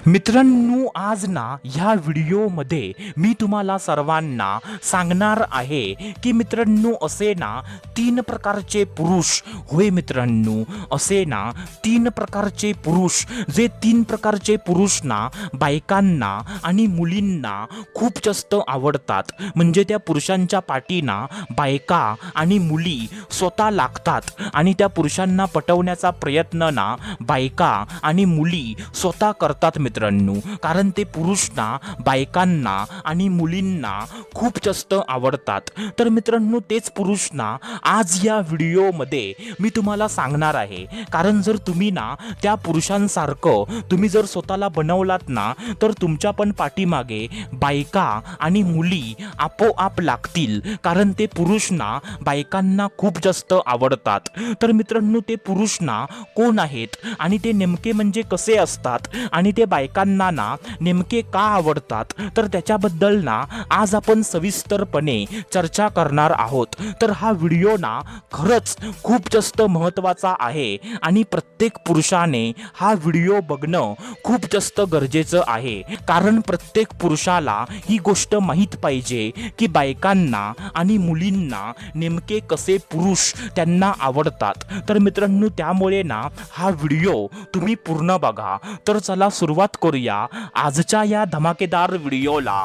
मित्रांनो, आज ना ह्या व्हिडिओमध्ये मी तुम्हाला सर्वांना सांगणार आहे की मित्रांनो, असे ना तीन प्रकारचे पुरुष, होय मित्रांनो, असे ना तीन प्रकारचे पुरुष, जे तीन प्रकारचे पुरुष ना बायकांना आणि मुलींना खूप जास्त आवडतात. म्हणजे त्या पुरुषांच्या पाठीना बायका आणि मुली स्वतः लागतात आणि त्या पुरुषांना पटवण्याचा प्रयत्न ना बायका आणि मुली स्वतः करतात मित्रांनो. कारण ते पुरुष ना बायकांना आणि मुलींना खूप जास्त आवडतात. तर मित्रांनो, तेच पुरुष ना आज या व्हिडिओमध्ये मी तुम्हाला सांगणार आहे. कारण जर तुम्ही ना त्या पुरुषांसारखं तुम्ही जर स्वतःला बनवलात ना, तर तुमच्या पण पाठीमागे बायका आणि मुली आपोआप लागतील. कारण ते पुरुष ना बायकांना खूप जास्त आवडतात. तर मित्रांनो, ते पुरुष ना कोण आहेत आणि ते नेमके म्हणजे कसे असतात आणि ते बायकांना ना नेमके का आवडतात, तर त्याच्याबद्दल ना आज आपण सविस्तरपणे चर्चा करणार आहोत. तर हा व्हिडिओ ना खरंच खूप जास्त महत्त्वाचा आहे आणि प्रत्येक पुरुषाने हा व्हिडिओ बघणं खूप जास्त गरजेचं आहे. कारण प्रत्येक पुरुषाला ही गोष्ट माहीत पाहिजे की बायकांना आणि मुलींना नेमके कसे पुरुष त्यांना आवडतात. तर मित्रांनो, त्यामुळे ना हा व्हिडिओ तुम्ही पूर्ण बघा. तर चला सुरुवात करूया आजच्या या धमाकेदार व्हिडिओला.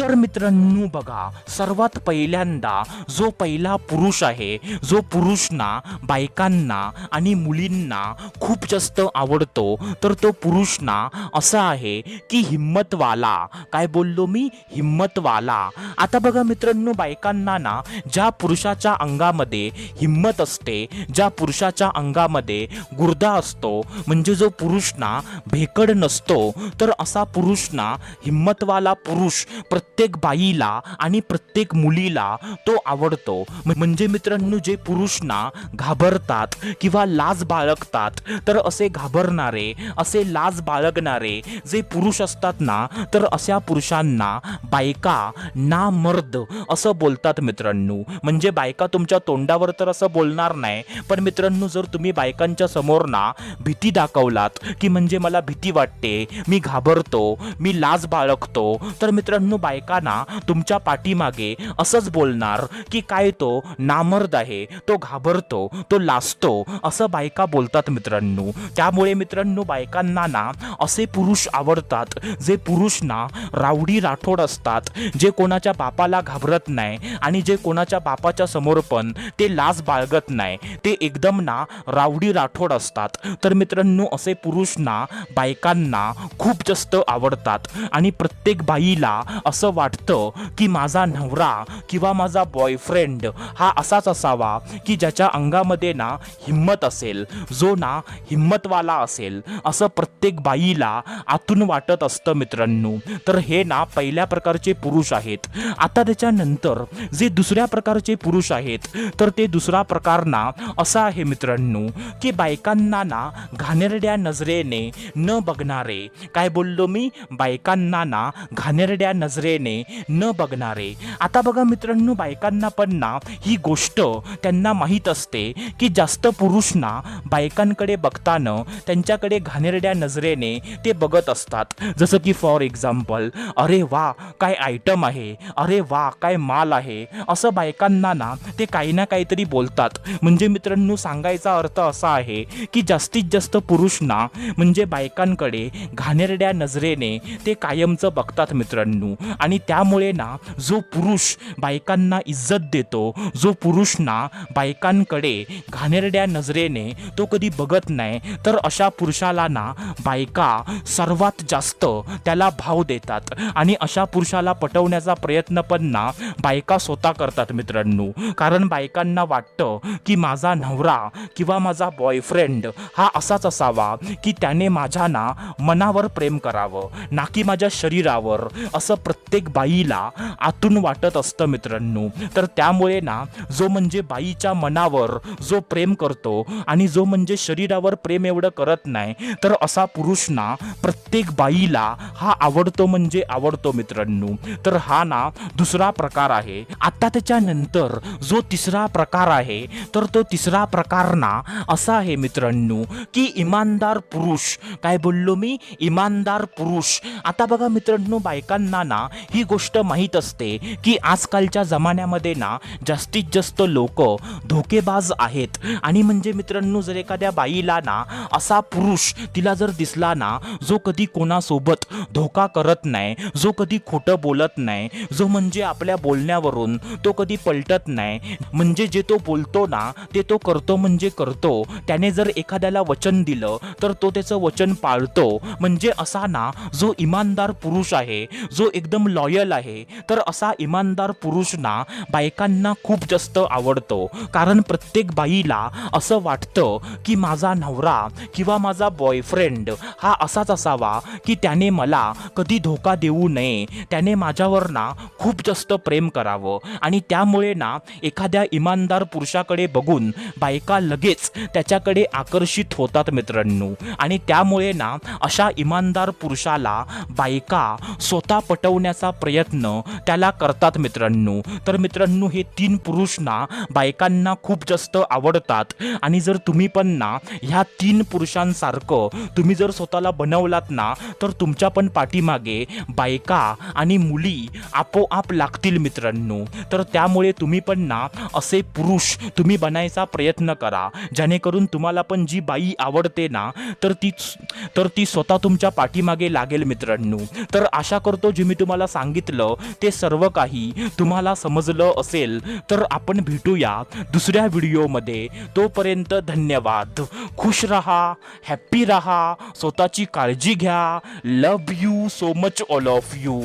तर मित्रांनो बघा, सर्वात पहिल्यांदा जो पहिला पुरुष आहे, जो पुरुष ना बायकांना आणि मुलींना खूप जास्त आवडतो, तर तो पुरुष ना असा आहे की हिम्मतवाला. काय बोललो मी? हिम्मतवाला. आता बघा मित्रांनो, बायकांना ना ज्या पुरुषाच्या अंगामध्ये हिम्मत असते, ज्या पुरुषाच्या अंगामध्ये गुर्दा असतो, म्हणजे जो पुरुष ना भेकड नसतो, तर असा पुरुष ना हिम्मतवाला पुरुष प्रत्येक बाईला आणि प्रत्येक मुलीला तो आवडतो. म्हणजे मित्रांनो, जे पुरुष ना घाबरतात किंवा लाज बाळगतात, तर असे घाबरणारे, असे लाज बाळगणारे जे पुरुष असतात ना, तर अशा पुरुषांना बायका ना मर्द असं बोलतात मित्रांनो. म्हणजे बायका तुमच्या तोंडावर तर असं बोलणार नाही, पण मित्रांनो, जर तुम्ही बायकांच्या समोर ना भीती दाखवलात की म्हणजे मला भीती वाटते, मी घाबरतो, मी लाज बाळगतो, तर मित्रांनो बायका ना तुमच्या पाठीमागे असंच बोलणार की काय तो नामर्द आहे, तो घाबरतो, तो लाजतो, असं बायका बोलतात मित्रांनो. त्यामुळे मित्रांनो, बायकांना ना असे पुरुष आवडतात जे पुरुष ना रावडी राठोड असतात, जे कोणाच्या बापाला घाबरत नाही आणि जे कोणाच्या बापाच्या समोर पण ते लाज बाळगत नाही, ते एकदम ना रावडी राठोड असतात. तर मित्रांनो, असे पुरुष ना बायकांना खूप जास्त आवडतात आणि प्रत्येक बाईला असं वाटतं की माझा नवरा किंवा माझा बॉयफ्रेंड हा असाच असावा की ज्याच्या अंगामध्ये ना हिम्मत असेल, जो ना हिम्मतवाला असेल, असं प्रत्येक बाईला आतून वाटत असतं मित्रांनो. तर हे ना पहिल्या प्रकारचे पुरुष आहेत. आता त्याच्यानंतर जे दुसऱ्या प्रकारचे पुरुष आहेत, तर ते दुसरा प्रकार ना असा आहे मित्रांनो की बायकांना ना घाणेरड्या नजरेने न बघणारे. काय बोललो मी? बायकांना ना घाणेरड्या नजरेने न बघणारे. आता बघा मित्रांनो, बायकांना पण ना ही गोष्ट त्यांना माहीत असते की जास्त पुरुष ना बायकांकडे बघताना त्यांच्याकडे घाणेरड्या नजरेने ते बघत असतात. जसं की फॉर एक्झाम्पल, अरे वा काय आयटम आहे, अरे वा काय माल आहे, असं बायकांना ना ते काही ना काहीतरी बोलतात. म्हणजे मित्रांनो, सांगायचा अर्थ असा आहे की जास्तीत जास्त पुरुष ना म्हणजे बायकांकडे घाणेरड्या नजरेने ते कायमचं बघतात मित्रांनो. आणि त्यामुळे ना जो पुरुष बायकांना इज्जत देतो, जो पुरुष ना बायकांकडे घाणेरड्या नजरेने तो कधी बघत नाही, तर अशा पुरुषाला ना बायका सर्वात जास्त त्याला भाव देतात आणि अशा पुरुषाला पटवण्याचा प्रयत्न पण ना बायका स्वतः करतात मित्रांनो. कारण बायकांना वाटतं की माझा नवरा किंवा माझा बॉयफ्रेंड हा असाच असावा की त्याने माझ्या ना मनावर प्रेम करावं, ना की माझ्या शरीरावर. असं प्रत्येक बाईला आतून वाटत असतं मित्रांनो. तर त्यामुळे ना जो म्हणजे बाईच्या मनावर जो प्रेम करतो आणि जो म्हणजे शरीरावर प्रेम एवढं करत नाही, तर असा पुरुष ना प्रत्येक बाईला हा आवडतो म्हणजे आवडतो मित्रांनो. तर हा ना दुसरा प्रकार आहे. आता त्याच्यानंतर जो तिसरा प्रकार आहे, तर तो तिसरा प्रकार ना असा आहे मित्रांनो की इमानदार पुरुष. काय बोललो मी? इमानदार पुरुष. आता बघा मित्रांनो, बायकांना ना ही गोष्ट माहीत असते की आजकालच्या जमान्यामध्ये ना जास्तीत जास्त लोक धोकेबाज आहेत. आणि म्हणजे मित्रांनो, जर एखाद्या बाईला ना असा पुरुष तिला जर दिसला ना जो कधी कोणासोबत धोका करत नाही, जो कधी खोटं बोलत नाही, जो म्हणजे आपल्या बोलण्यावरून तो कधी पलटत नाही, म्हणजे जे तो बोलतो ना ते तो करतो म्हणजे करतो, त्याने जर एखाद्याला वचन दिलं तर तो त्याचं वचन पाळतो, म्हणजे असा ना जो इमानदार पुरुष आहे, जो एकदम लॉयल आहे, तर असा इमानदार पुरुष ना बायकांना खूप जास्त आवडतो. कारण प्रत्येक बाईला असं वाटतं की माझा नवरा किंवा माझा बॉयफ्रेंड हा असाच असावा की त्याने मला कधी धोका देऊ नये, त्याने माझ्यावर ना खूप जास्त प्रेम करावं. आणि त्यामुळे ना एखाद्या इमानदार पुरुषाकडे बघून बायका लगेच त्याच्याकडे आकर्षित होतात मित्रांनो. आणि त्यामुळे ना अशा इमानदार पुरुषाला बायका स्वतः पटवण्याचा प्रयत्न त्याला करतात मित्रांनो. तर मित्रांनो, हे 3 पुरुष ना बायकांना खूप जास्त आवडतात. आणि जर तुम्ही पण ना ह्या 3 पुरुषांसारखं तुम्ही जर स्वतःला बनवलात ना, तर तुमच्या पण पाठीमागे बायका आणि मुली आपोआप लागतील मित्रांनो. तर त्यामुळे तुम्ही पण ना असे पुरुष तुम्ही बनायचा प्रयत्न करा, जेणेकरून तुम्हाला पण जी बाई आवडते ना तर ती स्वतः तुमच्या पाठीमागे लागेल मित्रांनो. तर आशा करतो जे मी तुम्हाला सांगितलं ते सर्व काही तुम्हाला समजलं असेल. तर आपण भेटूया दुसऱ्या व्हिडिओमध्ये. तोपर्यंत धन्यवाद. खुश रहा, हॅप्पी रहा, स्वतःची काळजी घ्या. Love you so much all of you.